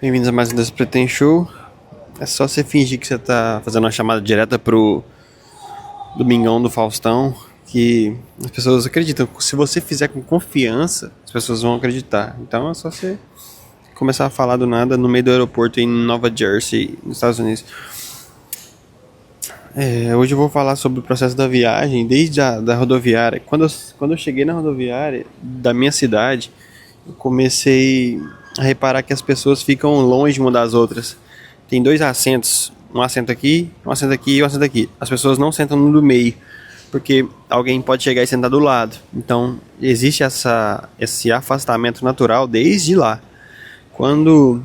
Bem-vindos a mais um Despretem Show. É só você fingir que você tá fazendo uma chamada direta pro Domingão do Faustão, que as pessoas acreditam. Se você fizer com confiança, as pessoas vão acreditar. Então é só você começar a falar do nada no meio do aeroporto em Nova Jersey, nos Estados Unidos. Hoje eu vou falar sobre o processo da viagem, desde a da rodoviária. Quando eu cheguei na rodoviária da minha cidade, eu comecei a reparar que as pessoas ficam longe uma das outras. Tem dois assentos, um assento aqui, um assento aqui e um assento aqui. As pessoas não sentam no do meio, porque alguém pode chegar e sentar do lado. Então existe esse afastamento natural desde lá. Quando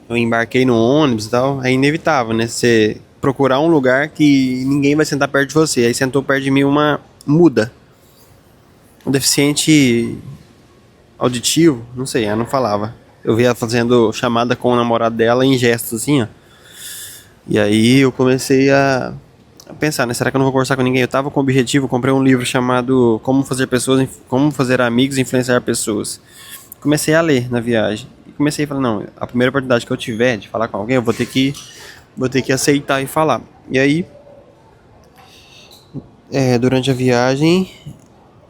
eu embarquei no ônibus e tal, é inevitável, né? Você procurar um lugar que ninguém vai sentar perto de você. Aí sentou perto de mim uma muda. Um deficiente auditivo, não sei, ela não falava. Eu vi ela fazendo chamada com o namorado dela em gestos assim, ó. E aí eu comecei a pensar, né? Será que eu não vou conversar com ninguém? Eu tava com o objetivo, comprei um livro chamado Como Fazer Amigos e Influenciar Pessoas. Comecei a ler na viagem. E comecei a falar, não, a primeira oportunidade que eu tiver de falar com alguém, eu vou ter que aceitar e falar. E aí, durante a viagem,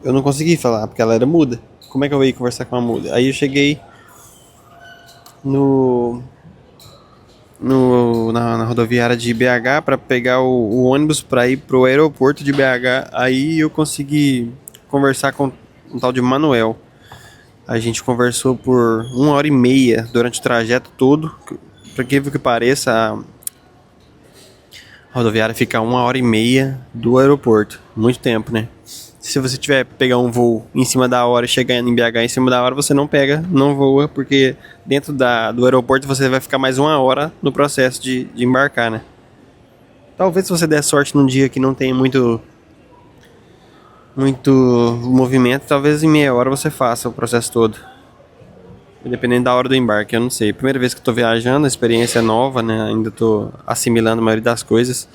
eu não consegui falar, porque ela era muda. Como é que eu ia conversar com a muda? Aí eu cheguei no, na rodoviária de BH para pegar o ônibus para ir pro aeroporto de BH. Aí eu consegui conversar com um tal de Manuel. A gente conversou por 1 hora e meia durante o trajeto todo. Por incrível que pareça, a rodoviária fica 1 hora e meia do aeroporto. Muito tempo, né? Se você tiver pegar um voo em cima da hora e chegar em BH em cima da hora, você não pega, não voa, porque dentro do aeroporto você vai ficar mais 1 hora no processo de embarcar, né? Talvez se você der sorte num dia que não tem muito movimento, talvez em meia hora você faça o processo todo. Dependendo da hora do embarque, eu não sei. Primeira vez que eu tô viajando, a experiência é nova, né? Ainda tô assimilando a maioria das coisas.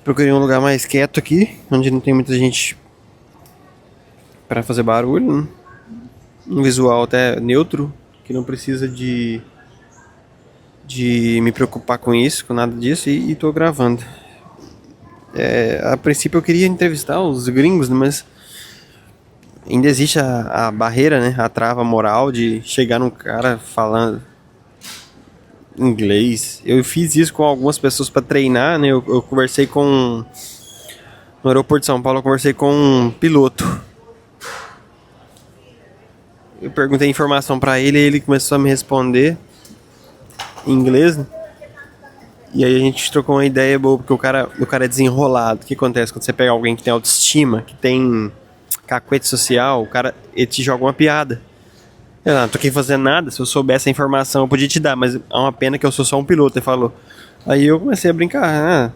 Procurei um lugar mais quieto aqui, onde não tem muita gente para fazer barulho, né? Um visual até neutro, que não precisa de me preocupar com isso, com nada disso, e tô gravando. A princípio eu queria entrevistar os gringos, né, mas ainda existe a barreira, né? A trava moral de chegar num cara falando inglês. Eu fiz isso com algumas pessoas para treinar, né? Eu conversei com no aeroporto de São Paulo, eu conversei com um piloto. Eu perguntei informação para ele e ele começou a me responder em inglês, né? E aí a gente trocou uma ideia boa, porque o cara é desenrolado. O que acontece quando você pega alguém que tem autoestima, que tem cacuete social, o cara ele te joga uma piada. Eu não tô aqui fazendo nada, se eu soubesse a informação eu podia te dar, mas é uma pena que eu sou só um piloto, ele falou. Aí eu comecei a brincar,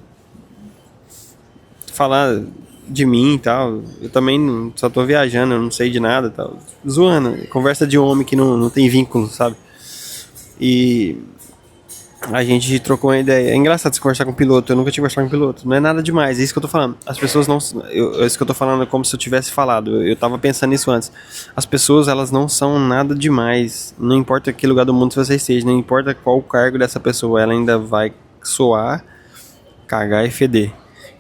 falar de mim e tal. Eu também só tô viajando, eu não sei de nada e tal. Zoando, conversa de homem que não tem vínculo, sabe? E a gente trocou uma ideia. É engraçado você conversar com um piloto, eu nunca tinha conversado com um piloto. Não é nada demais, é isso que eu tô falando. As pessoas não. É isso que eu tô falando é como se eu tivesse falado. Eu tava pensando nisso antes. As pessoas, elas não são nada demais. Não importa que lugar do mundo você esteja, não importa qual o cargo dessa pessoa, ela ainda vai soar, cagar e feder.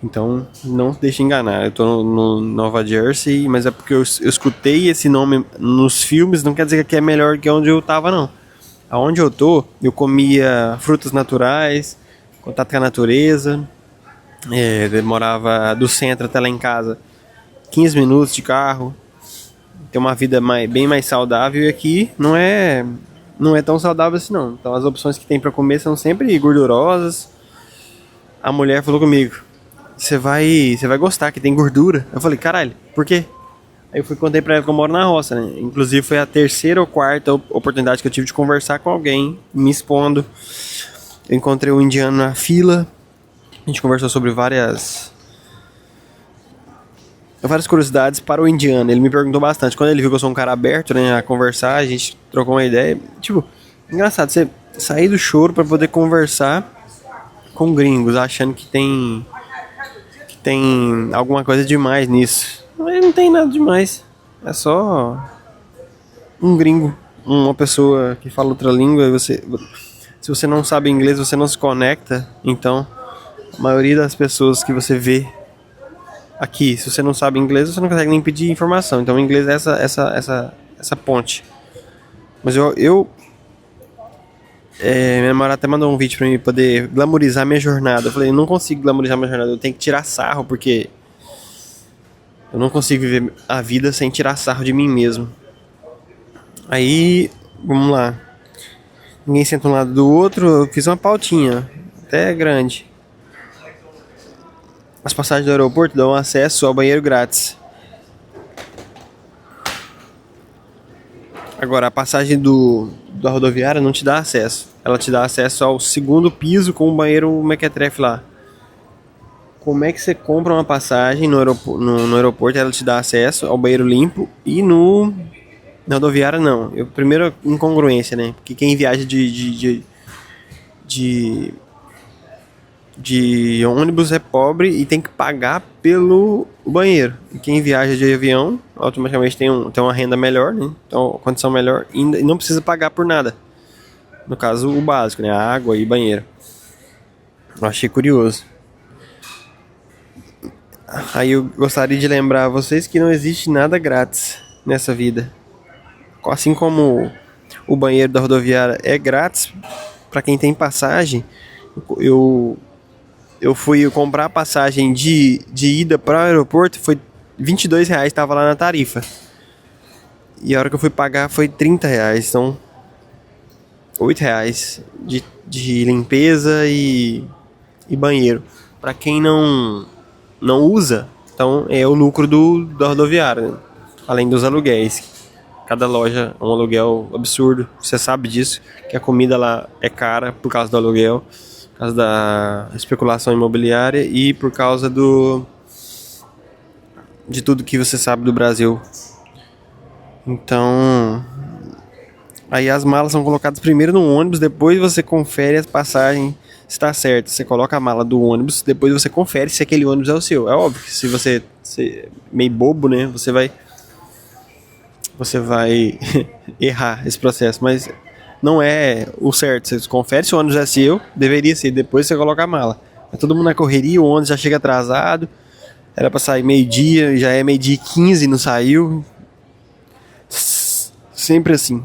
Então, não se deixe enganar. Eu tô no Nova Jersey, mas é porque eu escutei esse nome nos filmes, não quer dizer que aqui é melhor que onde eu tava, não. Aonde eu tô, eu comia frutas naturais, contato com a natureza, demorava do centro até lá em casa 15 minutos de carro, ter uma vida bem mais saudável, e aqui não é tão saudável assim não. Então as opções que tem para comer são sempre gordurosas. A mulher falou comigo, você vai gostar que tem gordura. Eu falei, caralho, por quê? Aí eu contei pra ela que eu moro na roça, né? Inclusive foi a terceira ou quarta oportunidade que eu tive de conversar com alguém, me expondo. Eu encontrei um indiano na fila. A gente conversou sobre várias curiosidades para o indiano. Ele me perguntou bastante. Quando ele viu que eu sou um cara aberto, né, a conversar, a gente trocou uma ideia. Tipo, engraçado, você sair do choro pra poder conversar com gringos, achando que tem alguma coisa demais nisso. Mas não tem nada demais. É só um gringo uma pessoa que fala outra língua, se você não sabe inglês, você não se conecta. Então, a maioria das pessoas que você vê aqui, se você não sabe inglês, você não consegue nem pedir informação. Então, o inglês é essa ponte. Mas minha namorada até mandou um vídeo pra mim poder glamorizar minha jornada. Eu falei, eu não consigo glamorizar minha jornada, eu tenho que tirar sarro, porque eu não consigo viver a vida sem tirar sarro de mim mesmo. Aí, vamos lá. Ninguém senta um lado do outro, eu fiz uma pautinha, até grande. As passagens do aeroporto dão acesso ao banheiro grátis. Agora, a passagem da rodoviária não te dá acesso. Ela te dá acesso ao segundo piso com o banheiro mequetrefe lá. Como é que você compra uma passagem no aeroporto, ela te dá acesso ao banheiro limpo e na rodoviária não. Primeiro, incongruência, né? Porque quem viaja de ônibus é pobre e tem que pagar pelo banheiro. E quem viaja de avião automaticamente tem uma renda melhor, né? Então, uma condição melhor e não precisa pagar por nada. No caso, o básico, né? A água e banheiro. Eu achei curioso. Aí eu gostaria de lembrar a vocês que não existe nada grátis nessa vida. Assim como o banheiro da rodoviária é grátis para quem tem passagem, eu fui comprar a passagem de ida para o aeroporto, foi R$ 22, estava lá na tarifa. E a hora que eu fui pagar foi R$ 30, então R$ 8 de limpeza e banheiro. Para quem não usa, então é o lucro da rodoviária, né? Além dos aluguéis. Cada loja é um aluguel absurdo. Você sabe disso, que a comida lá é cara por causa do aluguel, por causa da especulação imobiliária e por causa de tudo que você sabe do Brasil. Então, aí as malas são colocadas primeiro no ônibus, depois você confere as passagens se está certo. Você coloca a mala do ônibus, depois você confere se aquele ônibus é o seu. É óbvio que se você é meio bobo, né, você vai errar esse processo, mas não é o certo. Você confere se o ônibus é seu, deveria ser, depois você coloca a mala. É todo mundo na correria, o ônibus já chega atrasado, era pra sair meio-dia, já é 12h15 e não saiu. Sempre assim.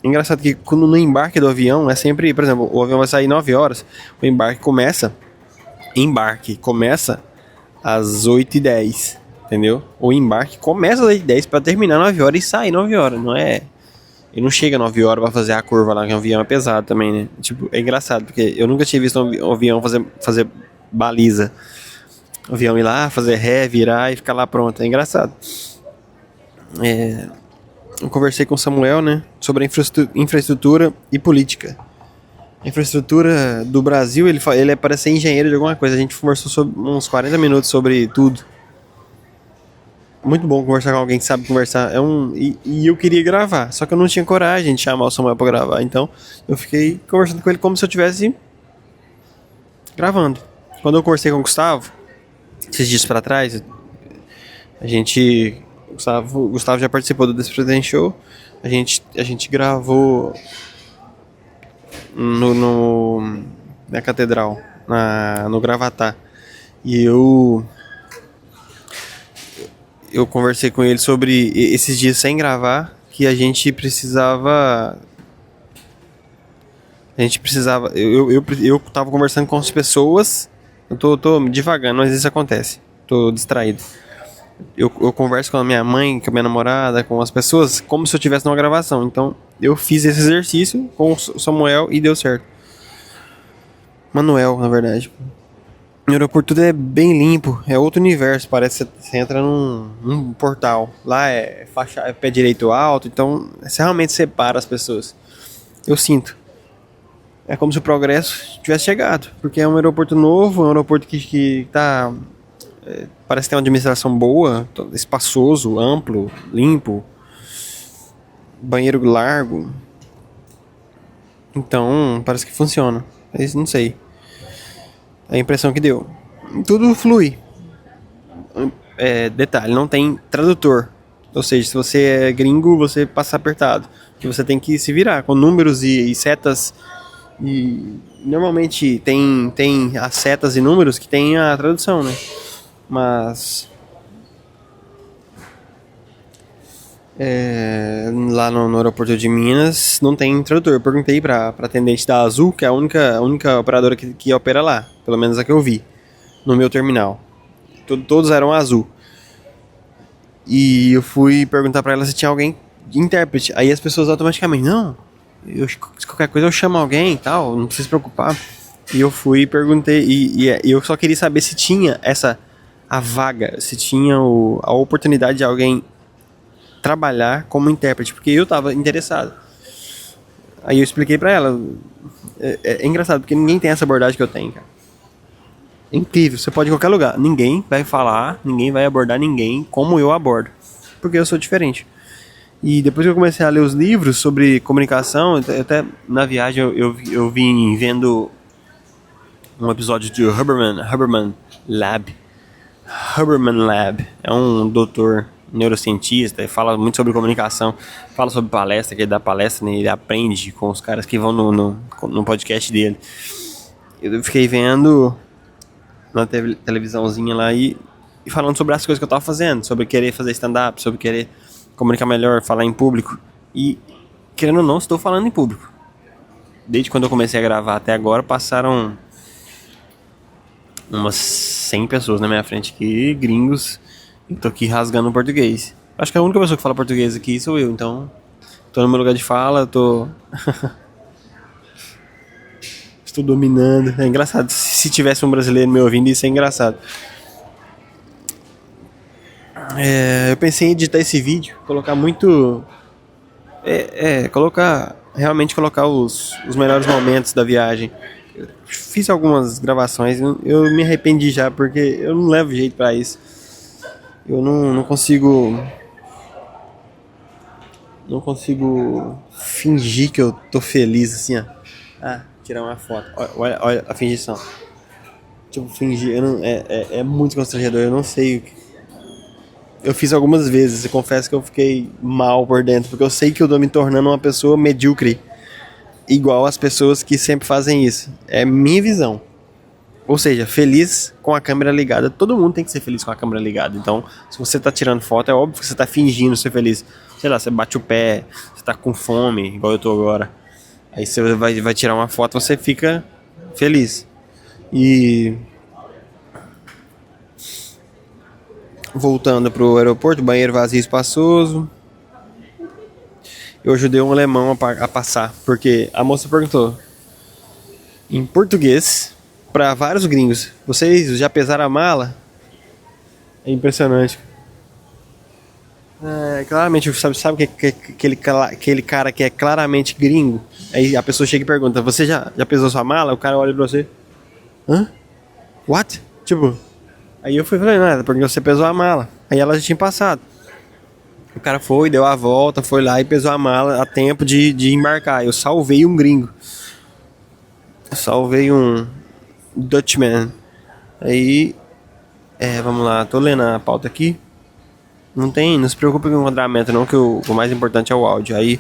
Engraçado que quando no embarque do avião é sempre, por exemplo, o avião vai sair 9 horas, o embarque começa às 8h10, entendeu? O embarque começa às 8h10 pra terminar 9 horas e sair 9 horas, não é? E não chega 9 horas pra fazer a curva lá, que o avião é pesado também, né? Tipo, é engraçado, porque eu nunca tinha visto um avião fazer baliza. O avião ir lá, fazer ré, virar e ficar lá pronto. É engraçado. Eu conversei com o Samuel, né, sobre a infraestrutura e política. A infraestrutura do Brasil, ele parece ser engenheiro de alguma coisa. A gente conversou sobre uns 40 minutos sobre tudo. Muito bom conversar com alguém que sabe conversar. E eu queria gravar, só que eu não tinha coragem de chamar o Samuel pra gravar. Então eu fiquei conversando com ele como se eu estivesse gravando. Quando eu conversei com o Gustavo, esses dias pra trás, o Gustavo já participou do Desse Presidente Show. A gente gravou na Catedral, no Gravatá. E eu conversei com ele sobre esses dias sem gravar, que a gente precisava. Eu tava conversando com as pessoas. Eu tô me devagando, mas isso acontece. Tô distraído. Eu converso com a minha mãe, com a minha namorada, com as pessoas, como se eu estivesse numa gravação. Então, eu fiz esse exercício com o Samuel e deu certo. Manuel, na verdade. No aeroporto tudo é bem limpo, é outro universo. Parece que você entra num portal. Lá é pé direito alto, então você realmente separa as pessoas. Eu sinto. É como se o progresso tivesse chegado, porque é um aeroporto novo, é um aeroporto que tá... parece que tem uma administração boa, espaçoso, amplo, limpo, banheiro largo. Então, parece que funciona. Mas não sei. É a impressão que deu. Tudo flui. Detalhe, não tem tradutor. Ou seja, se você é gringo, você passa apertado. Que você tem que se virar com números e setas. E normalmente tem as setas e números que tem a tradução, né? Mas lá no aeroporto de Minas não tem tradutor. Eu perguntei pra atendente da Azul, que é a única operadora que opera lá. Pelo menos a que eu vi no meu terminal. Todos eram Azul. E eu fui perguntar pra ela se tinha alguém de intérprete. Aí as pessoas automaticamente, não, se qualquer coisa eu chamo alguém e tal, não precisa se preocupar. E eu fui e perguntei, e eu só queria saber se tinha a vaga, se tinha a oportunidade de alguém trabalhar como intérprete, porque eu tava interessado. Aí eu expliquei pra ela, é engraçado, porque ninguém tem essa abordagem que eu tenho, cara. É incrível, você pode ir em qualquer lugar, ninguém vai falar, ninguém vai abordar ninguém como eu abordo, porque eu sou diferente. E depois que eu comecei a ler os livros sobre comunicação, até na viagem eu vim vendo um episódio de Huberman Lab. Huberman Lab é um doutor neurocientista e fala muito sobre comunicação, fala sobre palestra, que ele dá palestra, né, ele aprende com os caras que vão no podcast dele. Eu fiquei vendo na televisãozinha lá e falando sobre as coisas que eu tava fazendo, sobre querer fazer stand-up, sobre querer comunicar melhor, falar em público. E, querendo ou não, estou falando em público. Desde quando eu comecei a gravar até agora, passaram umas 100 pessoas na minha frente aqui, gringos, e tô aqui rasgando português. Acho que a única pessoa que fala português aqui sou eu, então tô no meu lugar de fala, tô estou dominando. É engraçado, se tivesse um brasileiro me ouvindo, isso é engraçado. Eu pensei em editar esse vídeo, colocar muito... realmente colocar os melhores momentos da viagem. Eu fiz algumas gravações, eu me arrependi já, porque eu não levo jeito pra isso. Eu não consigo... Não consigo fingir que eu tô feliz, assim, ó. Tirar uma foto. Olha a fingição. Tipo, fingir, é muito constrangedor, eu não sei o que... Eu fiz algumas vezes, eu confesso que eu fiquei mal por dentro, porque eu sei que eu tô me tornando uma pessoa medíocre, igual as pessoas que sempre fazem isso. É minha visão. Ou seja, feliz com a câmera ligada. Todo mundo tem que ser feliz com a câmera ligada. Então, se você tá tirando foto, é óbvio que você tá fingindo ser feliz. Sei lá, você bate o pé, você tá com fome, igual eu tô agora. Aí você vai tirar uma foto, você fica feliz. E... voltando pro aeroporto, banheiro vazio e espaçoso. Eu ajudei um alemão a passar, porque a moça perguntou em português para vários gringos: vocês já pesaram a mala? É impressionante. Claramente, sabe aquele cara que é claramente gringo? Aí a pessoa chega e pergunta: você já pesou sua mala? O cara olha pra você: hã? What? Tipo... Aí eu falei, nada, porque você pesou a mala. Aí ela já tinha passado. O cara foi, deu a volta, foi lá e pesou a mala a tempo de embarcar. Eu salvei um gringo. Salvei um Dutchman. Aí, vamos lá, tô lendo a pauta aqui. Não se preocupe com o enquadramento não, que o mais importante é o áudio. Aí,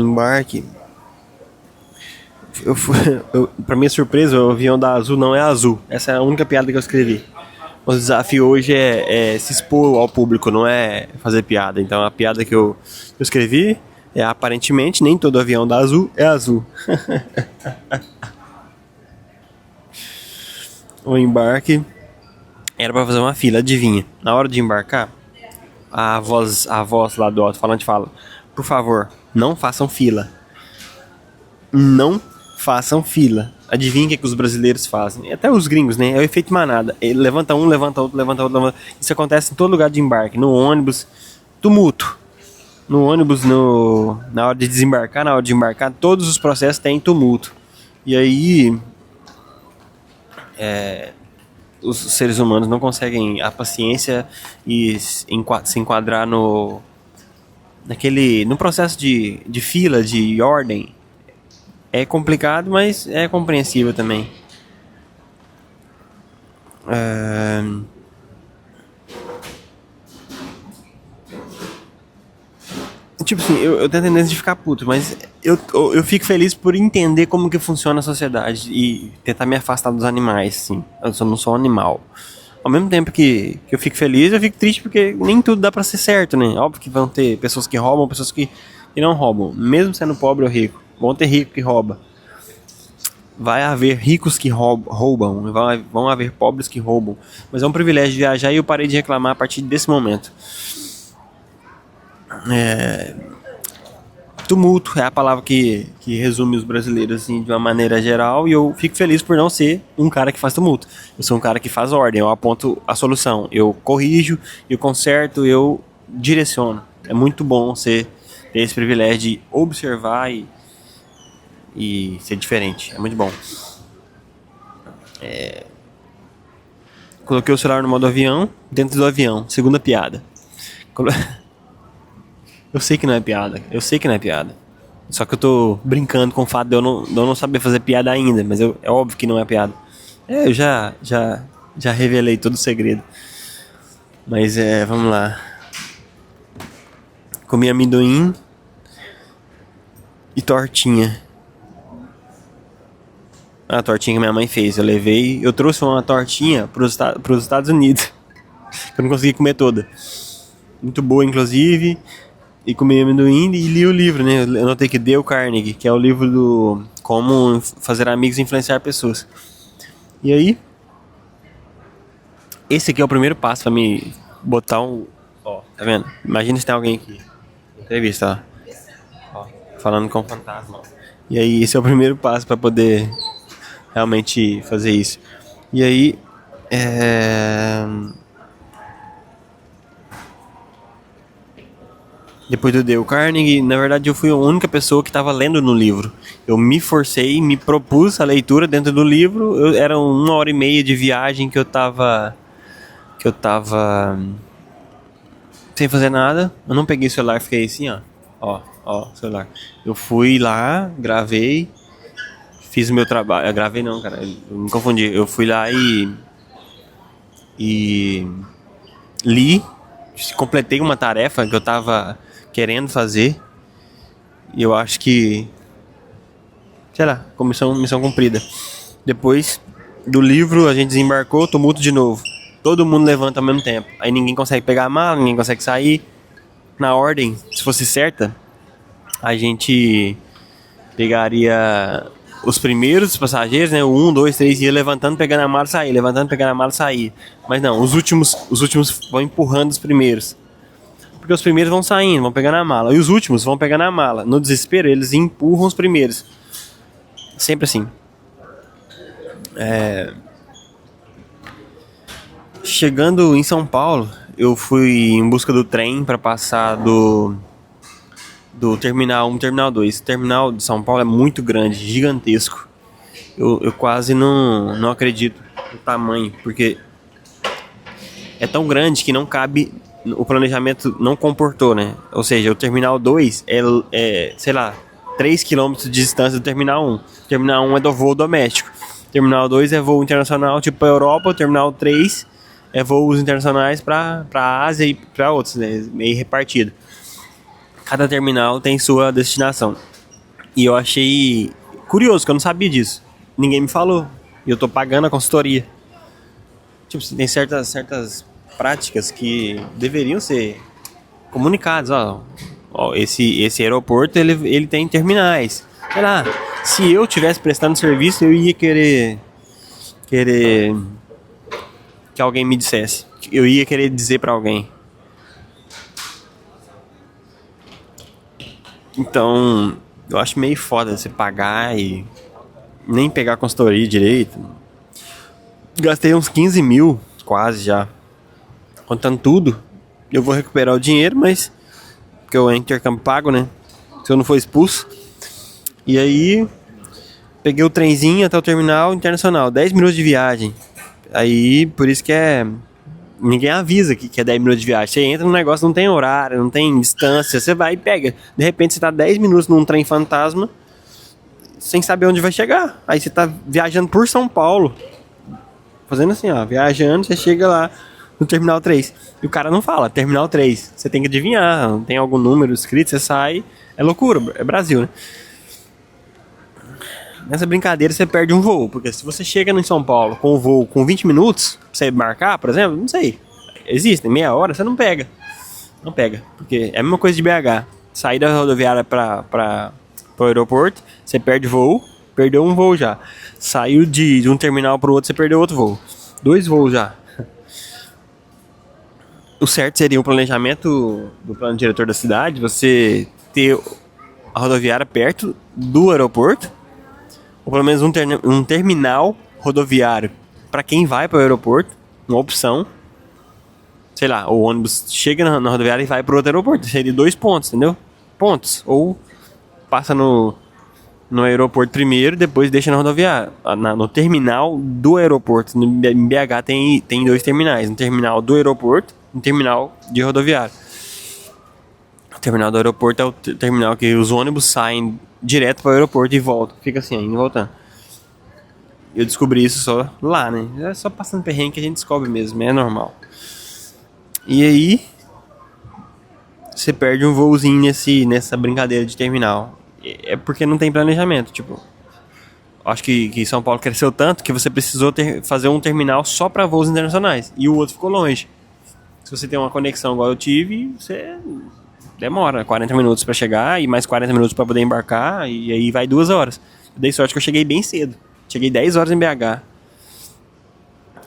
embarque. Pra minha surpresa, o avião da Azul não é azul. Essa é a única piada que eu escrevi. O desafio hoje é se expor ao público, não é fazer piada. Então a piada que eu escrevi é: aparentemente nem todo avião da Azul é azul. O embarque era pra fazer uma fila, adivinha? Na hora de embarcar, a voz lá do alto-falante fala: por favor, não façam fila. Não façam fila. Adivinha o que os brasileiros fazem? Até os gringos, né? É o efeito manada. Ele levanta um, levanta outro, levanta outro, levanta... Isso acontece em todo lugar de embarque. No ônibus, tumulto. No ônibus, na hora de desembarcar, na hora de embarcar, todos os processos têm tumulto. E aí... os seres humanos não conseguem a paciência e se enquadrar no processo de fila, de ordem. É complicado, mas é compreensível também. Tipo assim, eu tenho a tendência de ficar puto, mas eu fico feliz por entender como que funciona a sociedade e tentar me afastar dos animais, assim. Eu só não sou um animal. Ao mesmo tempo que eu fico feliz, eu fico triste porque nem tudo dá pra ser certo, né? Óbvio que vão ter pessoas que roubam, pessoas que não roubam. Mesmo sendo pobre ou rico. Vão ter rico que rouba. Vai haver ricos que roubam. Vão haver pobres que roubam. Mas é um privilégio de viajar e eu parei de reclamar a partir desse momento. Tumulto é a palavra que resume os brasileiros assim, de uma maneira geral, e eu fico feliz por não ser um cara que faz tumulto. Eu sou um cara que faz ordem, eu aponto a solução, eu corrijo, eu conserto, eu direciono. É muito bom ter esse privilégio de observar e ser diferente. É muito bom. Coloquei o celular no modo avião, dentro do avião. Segunda piada. Eu sei que não é piada. Eu sei que não é piada. Só que eu tô brincando com o fato de eu não saber fazer piada ainda. Mas é óbvio que não é piada. Eu já revelei todo o segredo. Mas vamos lá. Comi amendoim e tortinha. A tortinha que minha mãe fez. Eu trouxe uma tortinha pros Estados Unidos. Que eu não consegui comer toda. Muito boa, inclusive. E comi amendoim e li o livro, né? Eu notei que Dale Carnegie, que é o livro do Como Fazer Amigos e Influenciar Pessoas. E aí, esse aqui é o primeiro passo pra me botar um... Ó, tá vendo? Imagina se tem alguém aqui. Entrevista, ó. Falando com o fantasma. E aí, esse é o primeiro passo pra poder realmente fazer isso. E aí, depois do Dale Carnegie, na verdade eu fui a única pessoa que estava lendo no livro. Eu me forcei, me propus a leitura dentro do livro. Era 1h30 de viagem que eu tava sem fazer nada. Eu não peguei o celular, fiquei assim, ó, celular. Eu fui lá, gravei, fiz o meu trabalho. Eu gravei não, cara, eu me confundi. Eu fui lá e li, completei uma tarefa que eu tava querendo fazer. E eu acho que, sei lá, missão cumprida. Depois do livro a gente desembarcou, tumulto de novo. Todo mundo levanta ao mesmo tempo. Aí ninguém consegue pegar a mala, ninguém consegue sair. Na ordem, se fosse certa, a gente pegaria os primeiros passageiros, né? O 1, 2, 3 ia levantando, pegando a mala e sair, levantando, pegando a mala e sair. Mas não, os últimos vão empurrando os primeiros. Porque os primeiros vão saindo, vão pegando a mala. E os últimos vão pegando a mala. No desespero, eles empurram os primeiros. Sempre assim. Chegando em São Paulo, eu fui em busca do trem para passar do Terminal 1 Terminal 2. O terminal de São Paulo é muito grande, gigantesco. Eu quase não acredito no tamanho, porque é tão grande que não cabe, o planejamento não comportou, né? Ou seja, o Terminal 2 sei lá, 3 km de distância do Terminal 1. O Terminal 1 é do voo doméstico. O Terminal 2 é voo internacional, tipo para Europa. O Terminal 3 é voos internacionais para a Ásia e para outros, né? Meio repartido. Cada terminal tem sua destinação. E eu achei curioso, que eu não sabia disso. Ninguém me falou. E eu tô pagando a consultoria. Tipo, tem certas práticas que deveriam ser comunicadas. Ó, esse aeroporto, ele tem terminais. Sei lá, se eu tivesse prestando serviço, eu ia querer que alguém me dissesse. Eu ia querer dizer pra alguém. Então, eu acho meio foda você pagar e nem pegar a consultoria direito. Gastei uns 15 mil, quase já. Contando tudo. Eu vou recuperar o dinheiro, mas... porque eu intercâmbio pago, né? Se eu não for expulso. E aí... peguei o trenzinho até o terminal internacional. 10 minutos de viagem. Aí, por isso que ninguém avisa que é 10 minutos de viagem. Você entra no negócio, não tem horário, não tem distância. Você vai e pega. De repente você tá 10 minutos num trem fantasma, sem saber onde vai chegar. Aí você tá viajando por São Paulo. Fazendo assim, ó. Viajando, você chega lá no Terminal 3. E o cara não fala, Terminal 3. Você tem que adivinhar, tem algum número escrito, você sai. É loucura, é Brasil, né? Nessa brincadeira você perde um voo, porque se você chega em São Paulo com o voo com 20 minutos, pra você marcar, por exemplo, não sei. Existem, meia hora, você não pega. Não pega, porque é a mesma coisa de BH. Sair da rodoviária para o aeroporto, você perde voo, perdeu um voo já. Saiu de um terminal para o outro, você perdeu outro voo. 2 voos já. O certo seria o planejamento do plano diretor da cidade, você ter a rodoviária perto do aeroporto, ou pelo menos um terminal rodoviário para quem vai para o aeroporto, uma opção. Sei lá, o ônibus chega na rodoviária e vai para outro aeroporto. Seria 2 pontos, entendeu? Pontos. Ou passa no aeroporto primeiro, depois deixa na rodoviária. No terminal do aeroporto. Em BH tem 2 terminais. Um terminal do aeroporto e um terminal de rodoviária. O terminal do aeroporto é o terminal que os ônibus saem direto para o aeroporto e voltam. Fica assim, indo e voltando. Eu descobri isso só lá, né? É só passando perrengue que a gente descobre mesmo, é normal. E aí, você perde um voozinho nessa brincadeira de terminal. É porque não tem planejamento, tipo... Acho que São Paulo cresceu tanto que você precisou fazer um terminal só para voos internacionais. E o outro ficou longe. Se você tem uma conexão igual eu tive, você demora 40 minutos para chegar e mais 40 minutos para poder embarcar. E aí vai 2 horas. Eu dei sorte que eu cheguei bem cedo. Cheguei 10 horas em BH.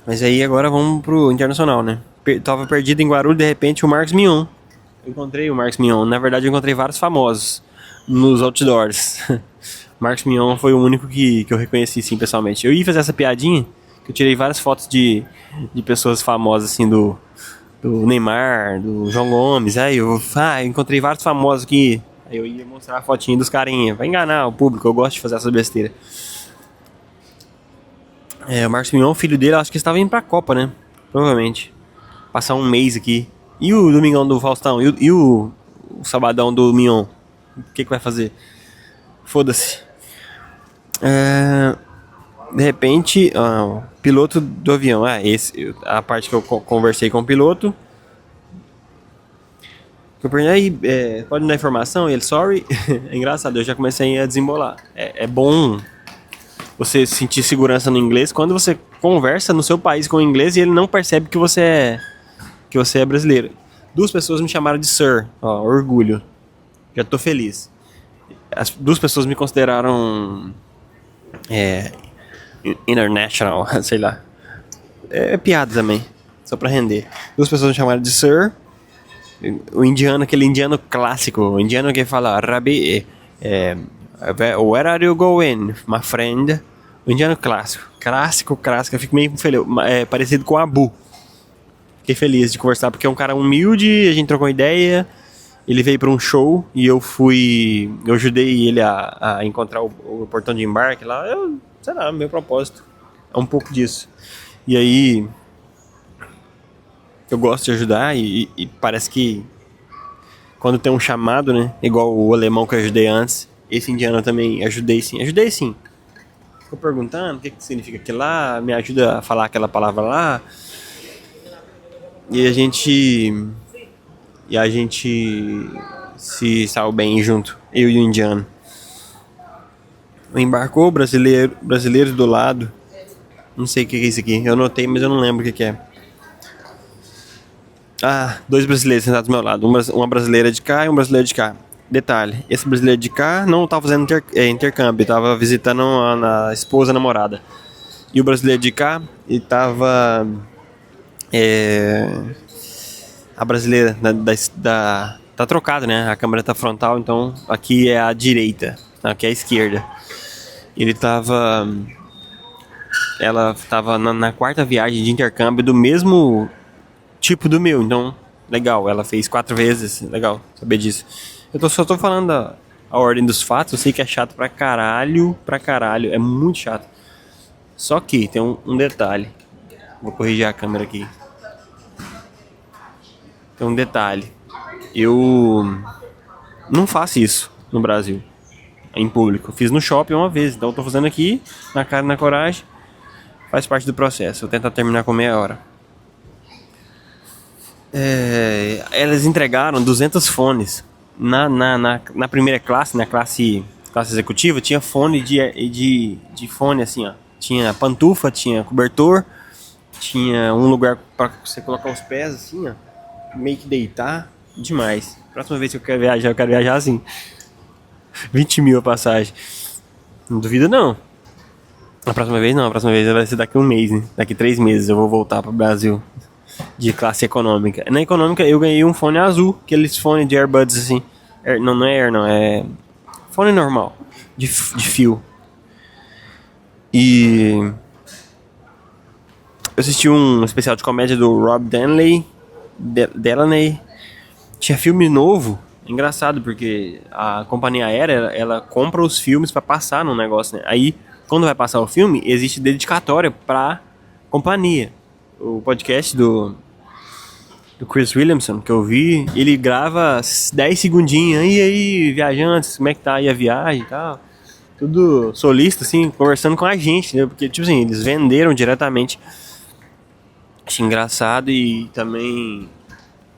Mas aí agora vamos pro internacional, né? Tava perdido em Guarulhos, de repente o Marcos Mion. Eu encontrei o Marcos Mion. Na verdade, eu encontrei vários famosos nos outdoors. Marcos Mion foi o único que eu reconheci, sim, pessoalmente. Eu ia fazer essa piadinha, que eu tirei várias fotos de pessoas famosas, assim, do Neymar, do João Gomes. Aí eu encontrei vários famosos aqui. Aí eu ia mostrar a fotinha dos carinha. Vai enganar o público, eu gosto de fazer essa besteira. O Marcos Mion, filho dele, acho que estava indo pra Copa, né? Provavelmente. Passar um mês aqui. E o Domingão do Faustão? E o Sabadão do Mion? O que vai fazer? Foda-se. De repente, o piloto do avião. A parte que eu conversei com o piloto. Eu perguntei, pode me dar informação? E ele, sorry. É engraçado, eu já comecei a desembolar. É bom você sentir segurança no inglês quando você conversa no seu país com o inglês e ele não percebe que você é brasileiro. 2 pessoas me chamaram de Sir, orgulho. Já tô feliz. As 2 pessoas me consideraram international, sei lá. É piada também, só pra render. 2 pessoas me chamaram de Sir. O indiano, aquele indiano clássico, o indiano que fala Rabi, where are you going, my friend? O indiano clássico, eu fico meio feliz, parecido com o Abu. Fiquei feliz de conversar, porque é um cara humilde, a gente trocou ideia, ele veio para um show e eu ajudei ele a encontrar o portão de embarque lá, sei lá, meu propósito é um pouco disso. E aí, eu gosto de ajudar e parece que quando tem um chamado, né, igual o alemão que eu ajudei antes, esse indiano eu também ajudei sim. Ficou perguntando o que significa aquilo lá, me ajuda a falar aquela palavra lá. E a gente se saiu bem junto, eu e o indiano. Embarcou brasileiro do lado. Não sei o que é isso aqui, eu anotei, mas eu não lembro o que é. 2 brasileiros sentados do meu lado, uma brasileira de cá e um brasileiro de cá. Detalhe, esse brasileiro de cá não estava fazendo intercâmbio, estava visitando a esposa, a namorada. E o brasileiro de cá, ele estava... a brasileira tá trocado, né? A câmera tá frontal, então aqui é a direita, aqui é a esquerda. Ela estava na 4ª viagem de intercâmbio do mesmo tipo do meu, então legal, ela fez 4 vezes, legal saber disso. Eu só tô falando a ordem dos fatos, eu sei que é chato pra caralho, é muito chato. Só que tem um detalhe, vou corrigir a câmera aqui. Tem um detalhe, eu não faço isso no Brasil, em público. Eu fiz no shopping uma vez, então eu tô fazendo aqui, na cara e na coragem, faz parte do processo. Vou tentar terminar com meia hora. Elas entregaram 200 fones. Na primeira classe, na classe executiva, tinha fone de fone assim, ó. Tinha pantufa, tinha cobertor, tinha um lugar para você colocar os pés assim, ó. Meio que deitar. Demais. Próxima vez que eu quero viajar assim. 20 mil a passagem. Não duvido não. A próxima vez não, a próxima vez vai ser daqui a um mês, né? Daqui 3 meses eu vou voltar pro Brasil de classe econômica. Na econômica eu ganhei um fone azul, aqueles fones de earbuds assim. Não é Air, não, é fone normal, de fio. E eu assisti um especial de comédia do Rob Delaney. Tinha filme novo. Engraçado, porque a companhia aérea, ela compra os filmes pra passar no negócio, né? Aí, quando vai passar o filme, existe dedicatória pra companhia. O podcast do Chris Williamson, que eu vi, ele grava 10 segundinhos. E aí, viajantes, como é que tá aí a viagem e tal? Tudo solista, assim, conversando com a gente, né? Porque, tipo assim, eles venderam diretamente. Achei engraçado. E também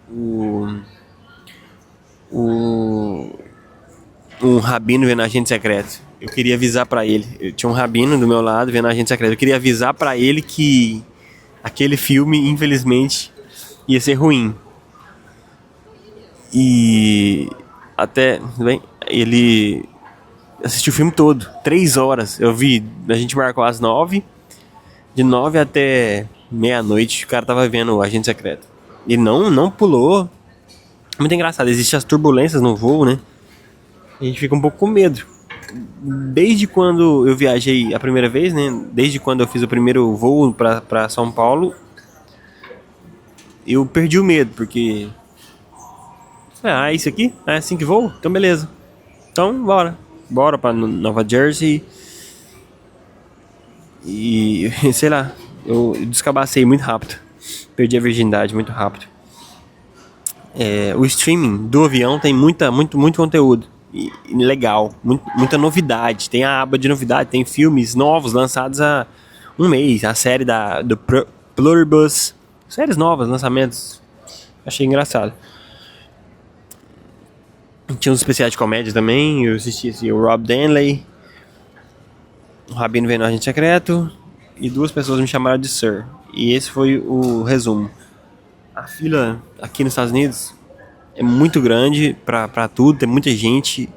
um rabino vendo agente secreto. Eu queria avisar pra ele. Eu tinha um rabino do meu lado vendo agente secreto. Eu queria avisar pra ele que aquele filme, infelizmente, ia ser ruim. E até, bem, ele assistiu o filme todo, 3 horas. Eu vi, a gente marcou às 9, de 9 até meia-noite, o cara tava vendo o agente secreto. E não pulou. Muito engraçado, existem as turbulências no voo, né? A gente fica um pouco com medo. Desde quando eu viajei a primeira vez, né? Desde quando eu fiz o primeiro voo pra São Paulo, eu perdi o medo, porque... isso aqui? É assim que voo? Então beleza. Então bora. Bora pra Nova Jersey. E sei lá, eu descabacei muito rápido. Perdi a virgindade muito rápido. O streaming do avião tem muito conteúdo e legal, muita novidade. Tem a aba de novidade, tem filmes novos lançados há um mês. A série do Pluribus, séries novas, lançamentos. Achei engraçado. Tinha uns especiais de comédia também. Eu assisti assim, o Rob Danley, o Rabino vendo agente secreto, e 2 pessoas me chamaram de Sir. E esse foi o resumo. A fila aqui nos Estados Unidos é muito grande pra tudo, tem muita gente.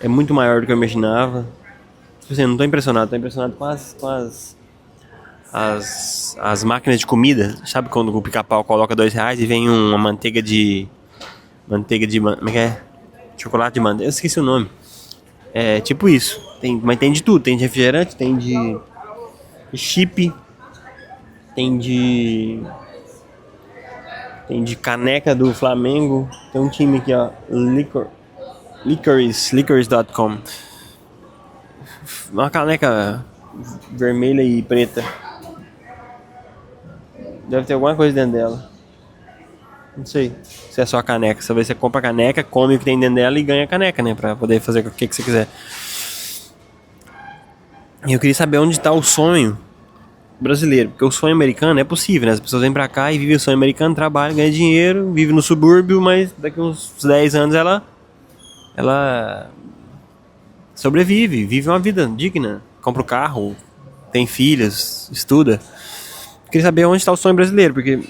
É muito maior do que eu imaginava. Tipo assim, eu não tô impressionado, com as máquinas de comida. Sabe quando o pica-pau coloca R$2 e vem uma manteiga de... como é que é? Chocolate de manteiga, eu esqueci o nome. É tipo isso, mas tem de tudo. Tem de refrigerante, tem de chip, tem de caneca do Flamengo. Tem um time aqui, ó, Licorice.com. Uma caneca vermelha e preta. Deve ter alguma coisa dentro dela. Não sei se é só a caneca. Talvez você compra a caneca, come o que tem dentro dela e ganha a caneca, né? Pra poder fazer o que você quiser. E eu queria saber onde tá o sonho brasileiro. Porque o sonho americano é possível, né? As pessoas vêm pra cá e vivem o sonho americano, trabalham, ganham dinheiro, vivem no subúrbio, mas daqui uns 10 anos ela sobrevive, vive uma vida digna. Compra o carro, tem filhos, estuda. Eu queria saber onde tá o sonho brasileiro, porque...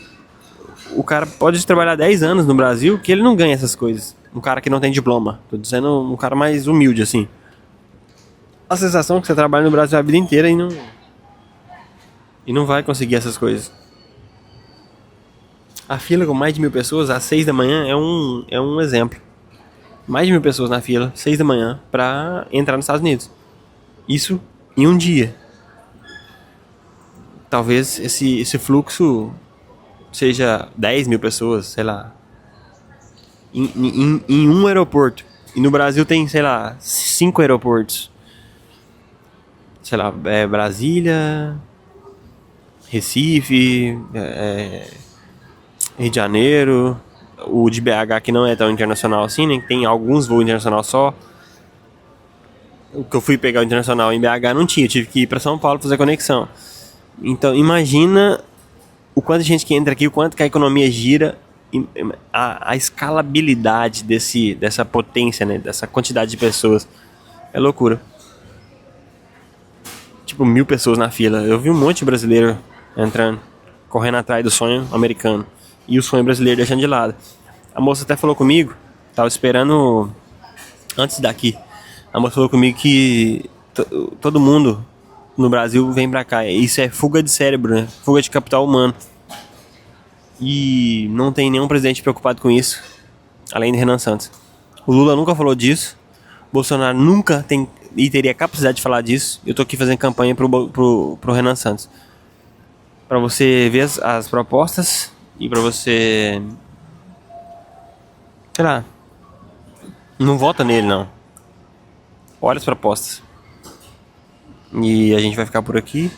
o cara pode trabalhar 10 anos no Brasil que ele não ganha essas coisas. Um cara que não tem diploma. Tô dizendo um cara mais humilde, assim. A sensação é que você trabalha no Brasil a vida inteira e não vai conseguir essas coisas. A fila com mais de 1.000 pessoas às 6 da manhã é um exemplo. Mais de 1.000 pessoas na fila, 6 da manhã, pra entrar nos Estados Unidos. Isso em um dia. Talvez esse fluxo... seja 10.000 pessoas, sei lá, em um aeroporto. E no Brasil tem, sei lá, 5 aeroportos. Sei lá, Brasília, Recife, Rio de Janeiro. O de BH que não é tão internacional assim, né? Tem alguns voos internacionais só. O que eu fui pegar o internacional em BH não tinha, eu tive que ir para São Paulo fazer conexão. Então imagina o quanto de gente que entra aqui, o quanto que a economia gira, a escalabilidade dessa potência, né? Dessa quantidade de pessoas. É loucura. Tipo, 1.000 pessoas na fila. Eu vi um monte de brasileiro entrando, correndo atrás do sonho americano. E o sonho brasileiro deixando de lado. A moça até falou comigo, tava esperando antes daqui. A moça falou comigo que todo mundo no Brasil vem pra cá. Isso é fuga de cérebro, né? Fuga de capital humano. E não tem nenhum presidente preocupado com isso, além de Renan Santos. O Lula nunca falou disso. Bolsonaro nunca tem e teria capacidade de falar disso. Eu tô aqui fazendo campanha pro Renan Santos. Pra você ver as propostas e pra você... sei lá. Não vota nele, não. Olha as propostas. E a gente vai ficar por aqui.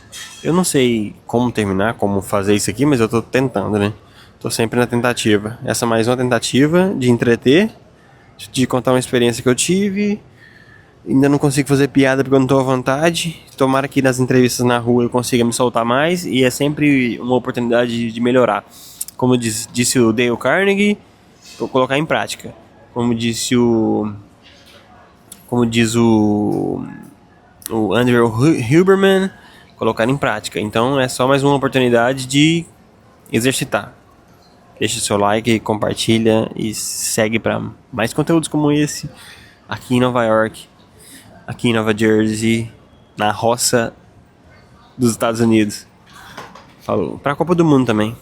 Eu não sei como terminar, como fazer isso aqui, mas eu tô tentando, né? Tô sempre na tentativa. Essa é mais uma tentativa de entreter, de contar uma experiência que eu tive. Ainda não consigo fazer piada porque eu não tô à vontade. Tomara que nas entrevistas na rua eu consiga me soltar mais. E é sempre uma oportunidade de melhorar. Como disse o Dale Carnegie, vou colocar em prática. Como diz o Andrew Huberman, colocar em prática. Então é só mais uma oportunidade de exercitar. Deixa o seu like, compartilha e segue para mais conteúdos como esse aqui em Nova York, aqui em Nova Jersey, na roça dos Estados Unidos. Falou. Para a Copa do Mundo também.